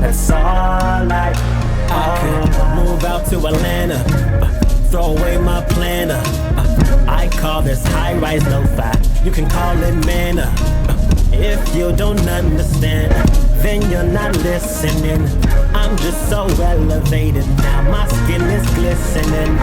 That's all I could move out to Atlanta, throw away my planner. I call this high-rise lo-fi. You can call it manna. If you don't understand, then you're not listening. I'm just so elevated now, my skin is glistening.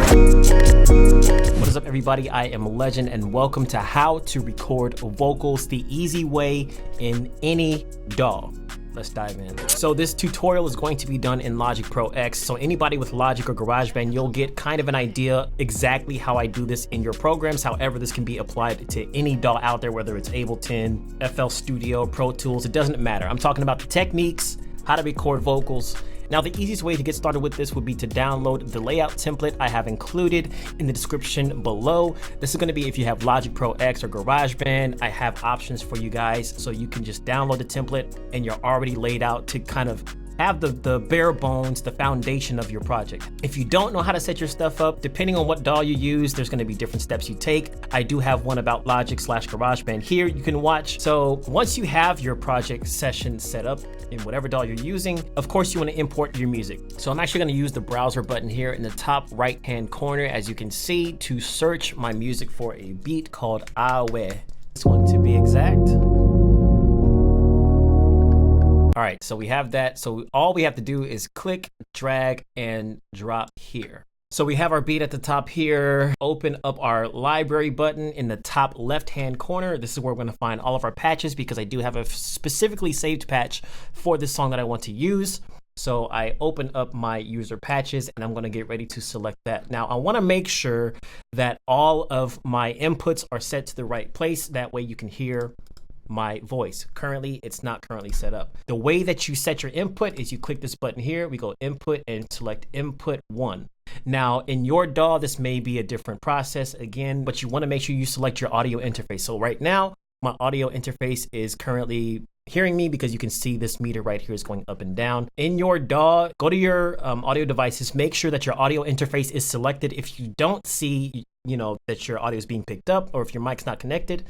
What is up, everybody? I am Legend, and welcome to How to Record Vocals the Easy Way in any DAW. Let's dive in. So this tutorial is going to be done in Logic Pro X. So anybody with Logic or GarageBand, you'll get kind of an idea exactly how I do this in your programs. However, this can be applied to any DAW out there, whether it's Ableton, FL Studio, Pro Tools, it doesn't matter. I'm talking about the techniques, how to record vocals. Now, the easiest way to get started with this would be to download the layout template I have included in the description below. This is going to be if you have Logic Pro X or GarageBand. I have options for you guys, so you can just download the template and you're already laid out to kind of have the bare bones, the foundation of your project. If you don't know how to set your stuff up, depending on what DAW you use, there's gonna be different steps you take. I do have one about Logic/GarageBand here you can watch. So once you have your project session set up in whatever DAW you're using, of course you wanna import your music. So I'm actually gonna use the browser button here in the top right-hand corner, as you can see, to search my music for a beat called Awe. This one to be exact. All right, so we have that. So all we have to do is click, drag, and drop here. So we have our beat at the top here. Open up our library button in the top left-hand corner. This is where we're gonna find all of our patches because I do have a specifically saved patch for this song that I want to use. So I open up my user patches and I'm gonna get ready to select that. Now I wanna make sure that all of my inputs are set to the right place. That way you can hear my voice. Currently, it's not currently set up. The way that you set your input is you click this button here, we go input and select input 1. Now in your DAW, this may be a different process again, but you wanna make sure you select your audio interface. So right now, my audio interface is currently hearing me because you can see this meter right here is going up and down. In your DAW, go to your audio devices, make sure that your audio interface is selected. If you don't see, that your audio is being picked up or if your mic's not connected,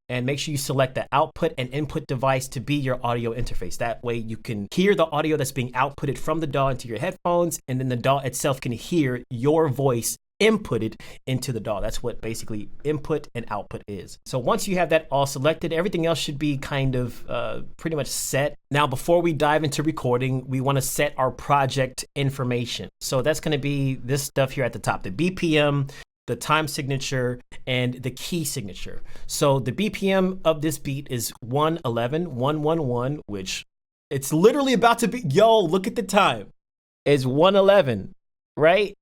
and make sure you select the output and input device to be your audio interface. That way you can hear the audio that's being outputted from the DAW into your headphones, and then the DAW itself can hear your voice inputted into the DAW. That's what basically input and output is. So once you have that all selected, everything else should be kind of pretty much set. Now, before we dive into recording, we want to set our project information. So that's going to be this stuff here at the top, the BPM, the time signature, and the key signature. So the BPM of this beat is 111, which it's literally about to be, yo, look at the time. It's 1:11, right?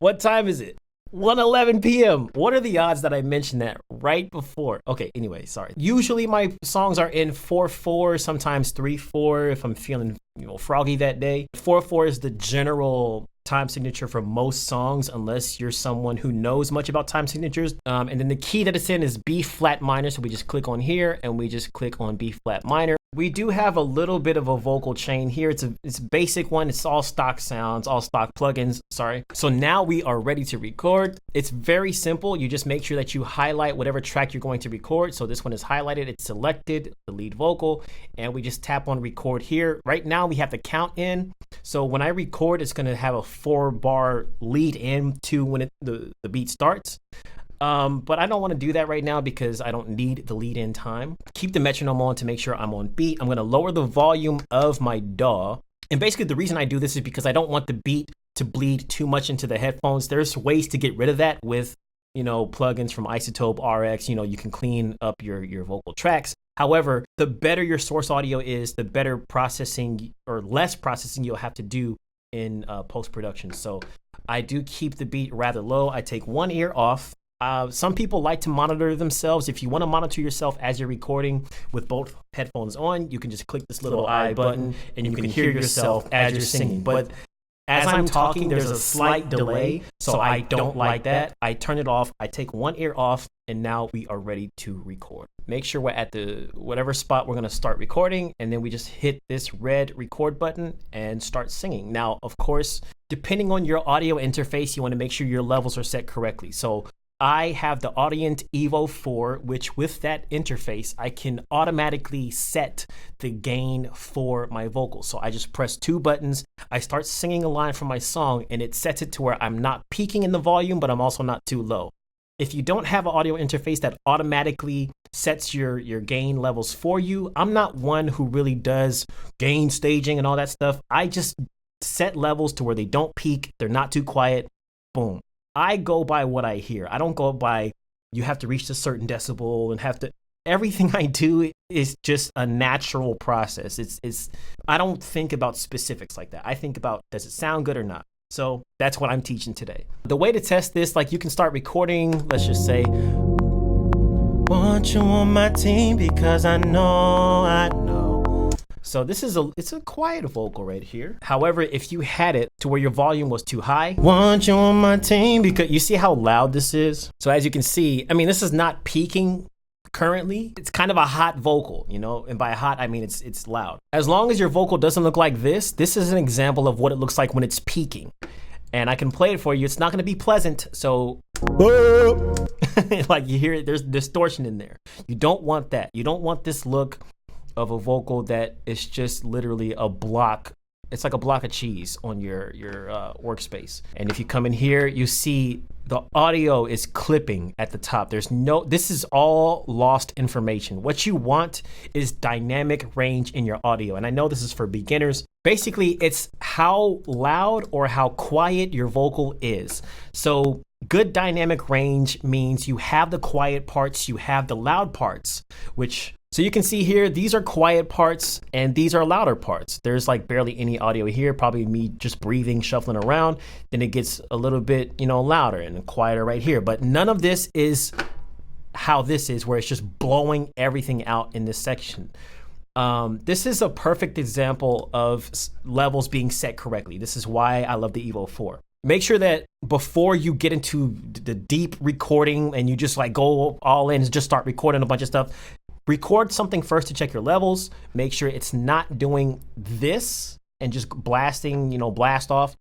What time is it? 1:11 p.m. What are the odds that I mentioned that right before? Okay, anyway, sorry. Usually my songs are in 4/4, sometimes 3/4 if I'm feeling, froggy that day. 4/4 is the general time signature for most songs, unless you're someone who knows much about time signatures. And then the key that it's in is B flat minor. So we just click on here and we just click on B flat minor. We do have a little bit of a vocal chain here. It's a basic one. It's all stock sounds, all stock plugins, sorry. So now we are ready to record. It's very simple. You just make sure that you highlight whatever track you're going to record. So this one is highlighted, it's selected, the lead vocal, and we just tap on record here. Right now we have the count in. So when I record, it's gonna have a 4-bar lead in to when the beat starts. But I don't want to do that right now because I don't need the lead in time. Keep the metronome on to make sure I'm on beat. I'm going to lower the volume of my DAW. And basically the reason I do this is because I don't want the beat to bleed too much into the headphones. There's ways to get rid of that with, plugins from Isotope, RX, you can clean up your vocal tracks. However, the better your source audio is, the better processing or less processing you'll have to do in post-production. So I do keep the beat rather low. I take one ear off. Some people like to monitor themselves. If you want to monitor yourself as you're recording with both headphones on, you can just click this little I button and you can hear yourself as you're singing. But as I'm talking, there's a slight delay, so I don't like that. I turn it off, I take one ear off, and now we are ready to record. Make sure we're at the whatever spot we're gonna start recording, and then we just hit this red record button and start singing. Now, of course, depending on your audio interface, you wanna make sure your levels are set correctly. So I have the Audient Evo 4, which with that interface, I can automatically set the gain for my vocals. So I just press 2 buttons, I start singing a line from my song, and it sets it to where I'm not peaking in the volume, but I'm also not too low. If you don't have an audio interface that automatically sets your gain levels for you, I'm not one who really does gain staging and all that stuff. I just set levels to where they don't peak, they're not too quiet, boom. I go by what I hear. I don't go by you have to reach a certain decibel and have to. Everything I do is just a natural process. It's I don't think about specifics like that. I think about, does it sound good or not? So that's what I'm teaching today. The way to test this, like, you can start recording. Let's just say, want you on my team because I know. So this is it's a quiet vocal right here. However, if you had it to where your volume was too high, want you on my team because you see how loud this is? So as you can see, I mean, this is not peaking currently. It's kind of a hot vocal, you know, and by hot, I mean it's loud. As long as your vocal doesn't look like this is an example of what it looks like when it's peaking. And I can play it for you. It's not gonna be pleasant, so like you hear it, there's distortion in there. You don't want that. You don't want this look of a vocal that is just literally a block. It's like a block of cheese on your workspace. And if you come in here, you see the audio is clipping at the top. This is all lost information. What you want is dynamic range in your audio. And I know this is for beginners. Basically, it's how loud or how quiet your vocal is. So good dynamic range means you have the quiet parts, you have the loud parts, so you can see here, these are quiet parts and these are louder parts. There's like barely any audio here, probably me just breathing, shuffling around. Then it gets a little bit, you know, louder and quieter right here. But none of this is how this is, where it's just blowing everything out in this section. This is a perfect example of levels being set correctly. This is why I love the Evo 4. Make sure that before you get into the deep recording and you just like go all in and just start recording a bunch of stuff, record something first to check your levels. Make sure it's not doing this and just blasting, you know, blast off.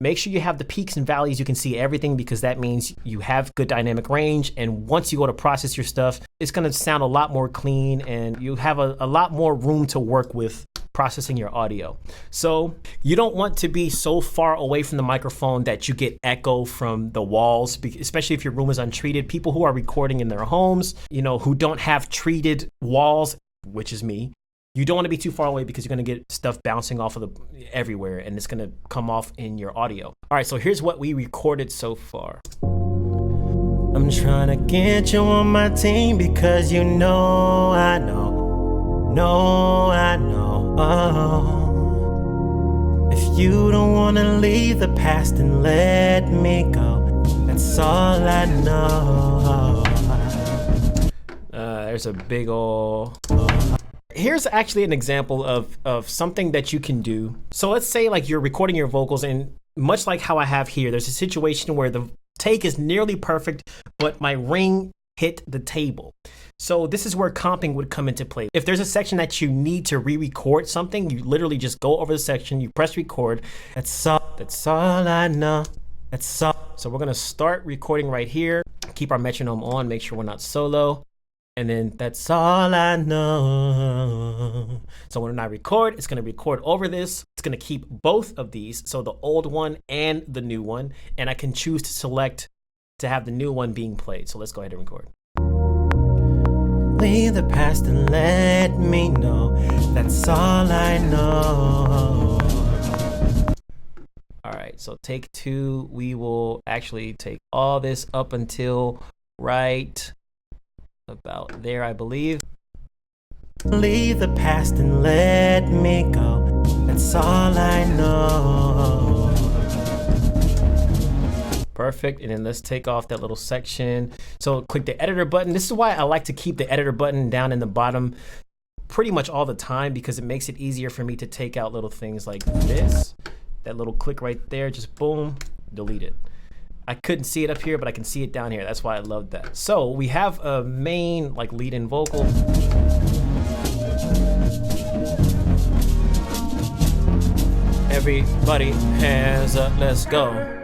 Make sure you have the peaks and valleys. You can see everything because that means you have good dynamic range. And once you go to process your stuff, it's going to sound a lot more clean and you have a lot more room to work with processing your audio. So you don't want to be so far away from the microphone that you get echo from the walls, especially if your room is untreated. People who are recording in their homes, you know, who don't have treated walls, which is me, you don't want to be too far away because you're going to get stuff bouncing off of everywhere and it's going to come off in your audio. All right, so here's what we recorded so far. I'm trying to get you on my team because you know I know. If you don't want to leave the past and let me go, that's all I know. There's a big ol'... Here's actually an example of something that you can do. So let's say like you're recording your vocals, and much like how I have here, there's a situation where the take is nearly perfect, but my ring hit the table. So this is where comping would come into play. If there's a section that you need to re-record something, you literally just go over the section, you press record. That's all I know. So we're gonna start recording right here. Keep our metronome on, make sure we're not solo. And then that's all I know. So when I record, it's gonna record over this. It's gonna keep both of these, so the old one and the new one. And I can choose to select to have the new one being played. So let's go ahead and record. Leave the past and let me know. That's all I know. All right, so take 2. We will actually take all this up until right about there, I believe. Leave the past and let me go. That's all I know. Perfect, and then let's take off that little section. So click the editor button. This is why I like to keep the editor button down in the bottom pretty much all the time, because it makes it easier for me to take out little things like this. That little click right there, just boom, delete it. I couldn't see it up here, but I can see it down here. That's why I love that. So we have a main like lead-in vocal. Everybody hands up, let's go.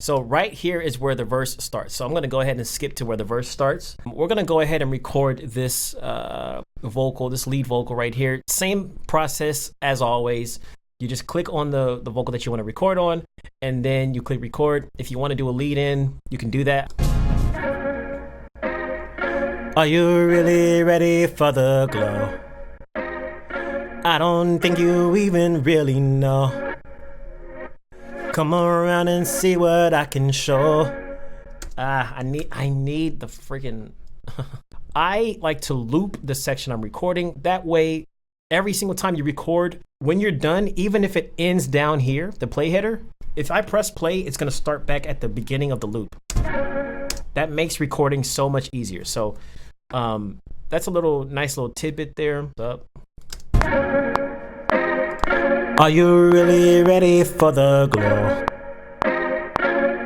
So right here is where the verse starts. So I'm gonna go ahead and skip to where the verse starts. We're gonna go ahead and record this vocal, this lead vocal right here. Same process as always. You just click on the vocal that you want to record on, and then you click record. If you want to do a lead in, you can do that. Are you really ready for the glow? I don't think you even really know. Come around and see what I can show. I need the freaking I like to loop the section I'm recording. That way, every single time you record, when you're done, even if it ends down here, the play header, if I press play, it's gonna start back at the beginning of the loop. That makes recording so much easier. So that's a nice little tidbit there. Are you really ready for the glow?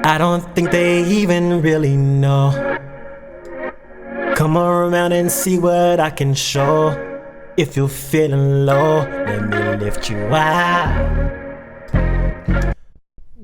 I don't think they even really know. Come around and see what I can show. If you're feeling low, let me lift you out.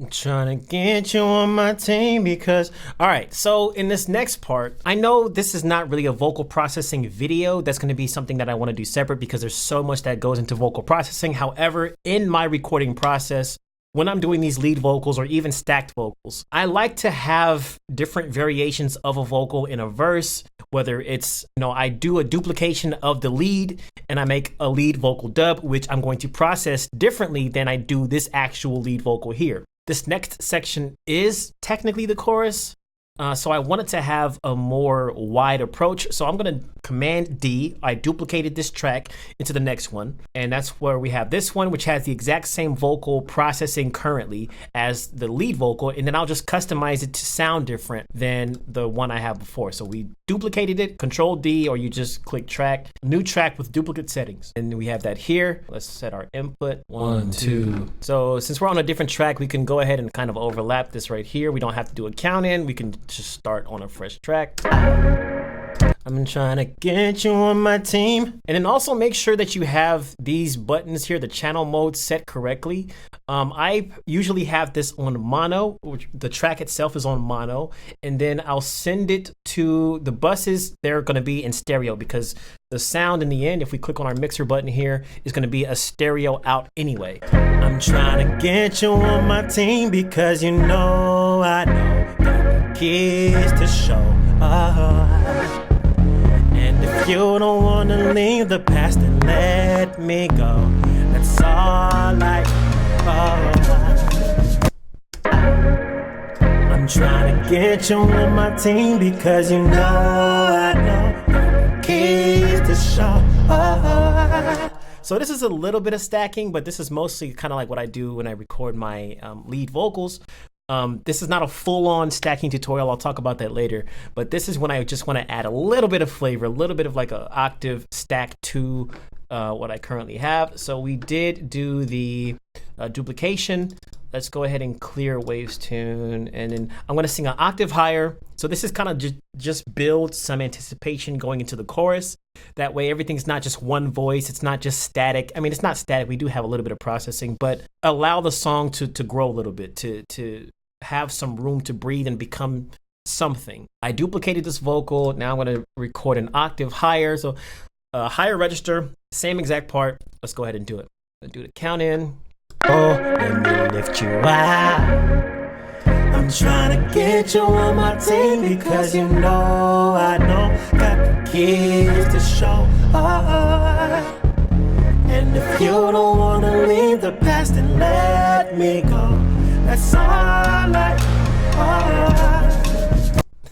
I'm trying to get you on my team because... All right, so in this next part, I know this is not really a vocal processing video. That's going to be something that I want to do separate because there's so much that goes into vocal processing. However, in my recording process, when I'm doing these lead vocals or even stacked vocals, I like to have different variations of a vocal in a verse, whether it's, I do a duplication of the lead and I make a lead vocal dub, which I'm going to process differently than I do this actual lead vocal here. This next section is technically the chorus, so I wanted to have a more wide approach. So I'm gonna Command D. I duplicated this track into the next one, and that's where we have this one, which has the exact same vocal processing currently as the lead vocal, and then I'll just customize it to sound different than the one I have before. So we duplicated it, Control D, or you just click track, new track with duplicate settings. And we have that here. Let's set our input, 1, 2. So since we're on a different track, we can go ahead and kind of overlap this right here. We don't have to do a count in. We can just start on a fresh track. I'm trying to get you on my team. And then also make sure that you have these buttons here, the channel mode set correctly. I usually have this on mono, which the track itself is on mono. And then I'll send it to the buses. They're going to be in stereo because the sound in the end, if we click on our mixer button here, is going to be a stereo out anyway. I'm trying to get you on my team because I know got keys to show. And if you don't want to leave the past, then let me go. That's all I'm trying to get you on my team because I know keys to show. So this is a little bit of stacking, but this is mostly kind of like what I do when I record my lead vocals. This is not a full-on stacking tutorial. I'll talk about that later. But this is when I just want to add a little bit of flavor, a little bit of like an octave stack to what I currently have. So we did do the duplication. Let's go ahead and clear Waves Tune. And then I'm going to sing an octave higher. So this is kind of just build some anticipation going into the chorus. That way everything's not just one voice. It's not just static. I mean, it's not static. We do have a little bit of processing, but allow the song to grow a little bit, to have some room to breathe and become something. I duplicated this vocal. Now I'm going to record an octave higher. So higher register, same exact part. Let's go ahead and do it. I'll do the count in. Oh, let me lift you out. I'm trying to get you on my team because I know got the keys to show. And if you don't want to leave the past, then let me go. That's all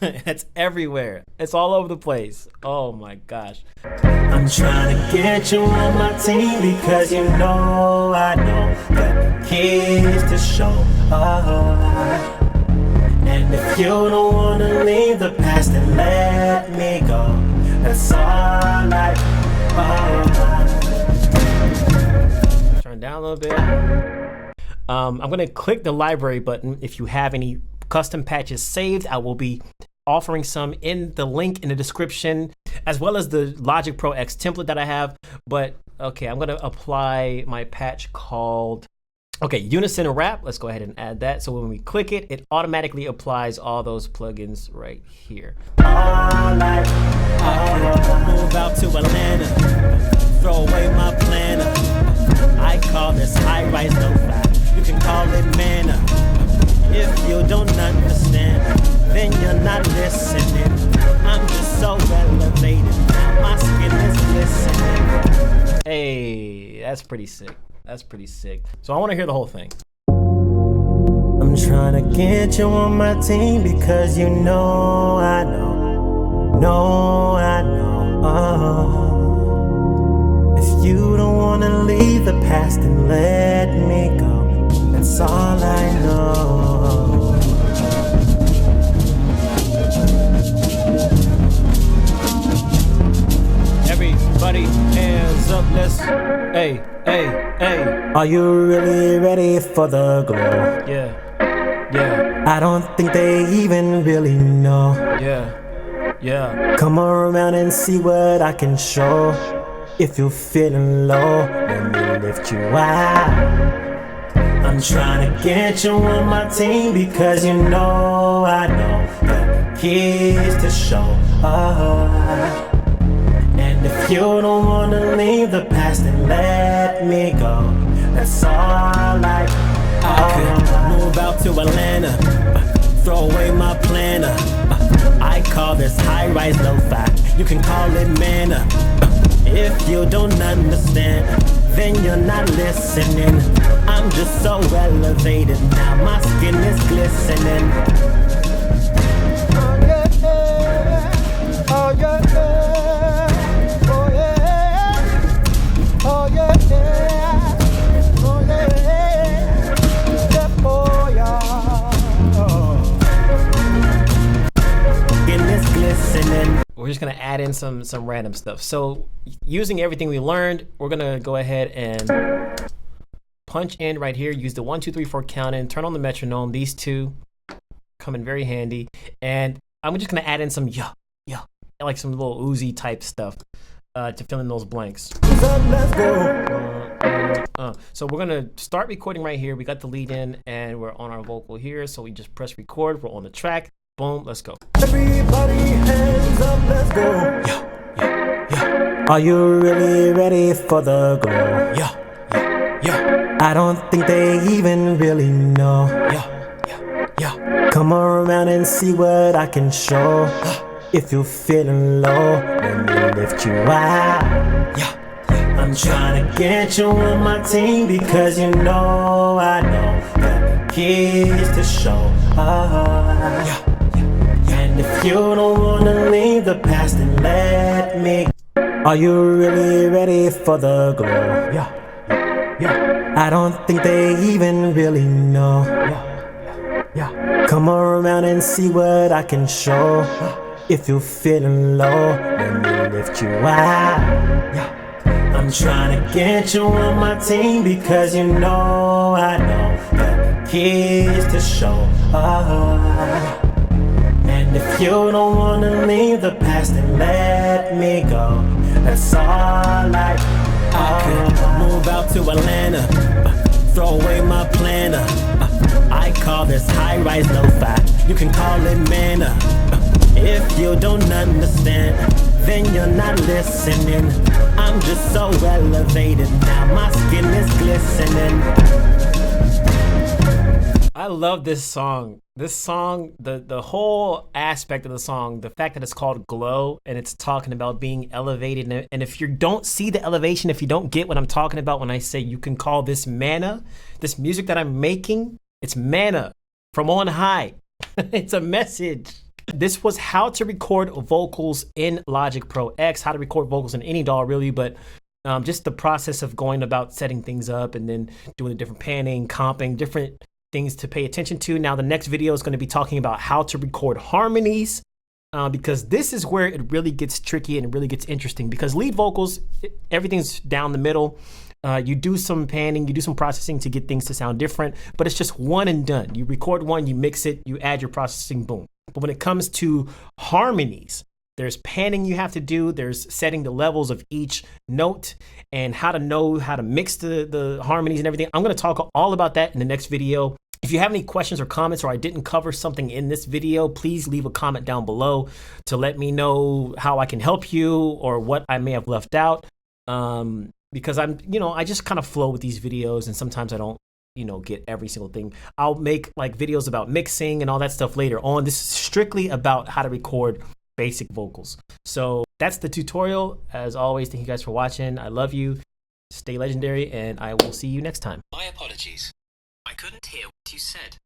It's everywhere. It's all over the place. Oh my gosh. I'm trying to get you on my team because I know got the keys to show. And if you don't want to leave the past, then let me go. That's all Turn down a little bit. I'm going to click the library button. If you have any custom patches saved, I will be offering some in the link in the description, as well as the Logic Pro X template that I have. But okay, I'm going to apply my patch called Okay, unison wrap. Let's go ahead and add that. So when we click it, it automatically applies all those plugins right here. Move out to Atlanta, throw away my planner. I call this high-rise lo-fi. You can call it manna. If you don't understand, then you're not listening. I'm just so elevated now, my skin is glistening. Hey, that's pretty sick. That's pretty sick. So I want to hear the whole thing. I'm trying to get you on my team because you know I know. If you don't wanna leave the past, then let me go. That's all I know. Everybody, hands up, let's. Hey. Are you really ready for the glow? Yeah. I don't think they even really know. Yeah. Come around and see what I can show. If you're feeling low, let me lift you out. I'm trying to get you on my team because you know I know the keys to show. And if you don't wanna leave the past, then let me go. That's all I can move out to Atlanta, throw away my planner. I call this high-rise lo-fi. You can call it manna. If you don't understand, then you're not listening. I'm just so elevated now, my skin is glistening. Oh yeah, oh yeah, oh yeah, oh yeah, oh yeah, oh yeah. Skin is glistening. We're just gonna add in some random stuff. So using everything we learned, we're gonna go ahead and punch in right here, use the 1, 2, 3, 4 count in, turn on the metronome. These two come in very handy. And I'm just gonna add in some like some little Uzi type stuff to fill in those blanks. So we're gonna start recording right here. We got the lead in and we're on our vocal here. So we just press record, we're on the track. Boom, let's go. Everybody hands up, let's go. Are you really ready for the glow? I don't think they even really know. Come around and see what I can show. If you're feeling low, let me lift you out. I'm trying to get you on my team because you know I know the keys to show. And if you don't wanna leave the past, then let me. Are you really ready for the glow? I don't think they even really know. Come around and see what I can show. If you're feeling low, let me lift you out. I'm trying to get you on my team because you know I know the keys to show. And if you don't wanna leave the past, then let me go. That's all I can move out to Atlanta, throw away my planner. I call this high-rise lo-fi. You can call it manna. If you don't understand, then you're not listening. I'm just so elevated now, my skin is glistening. I love this song. This song, the whole aspect of the song, the fact that it's called Glow and it's talking about being elevated. And if you don't see the elevation, if you don't get what I'm talking about when I say you can call this manna, this music that I'm making, it's manna from on high. It's a message. This was how to record vocals in Logic Pro X, how to record vocals in any DAW really, but just the process of going about setting things up and then doing the different panning, comping, different things to pay attention to. Now the next video is going to be talking about how to record harmonies because this is where it really gets tricky and it really gets interesting because lead vocals, everything's down the middle. You do some panning, you do some processing to get things to sound different, but it's just one and done. You record one, you mix it, you add your processing, boom. But when it comes to harmonies, There's panning you have to do. There's setting the levels of each note and how to know how to mix the harmonies and everything. I'm going to talk all about that in the next video. If you have any questions or comments, or I didn't cover something in this video, please leave a comment down below to let me know how I can help you or what I may have left out. Because I just kind of flow with these videos, and sometimes I don't, get every single thing. I'll make like videos about mixing and all that stuff later on. This is strictly about how to record basic vocals. So that's the tutorial. As always, thank you guys for watching. I love you. Stay legendary, and I will see you next time. My apologies. I couldn't hear what you said.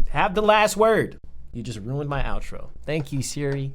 Have the last word. You just ruined my outro. Thank you, Siri.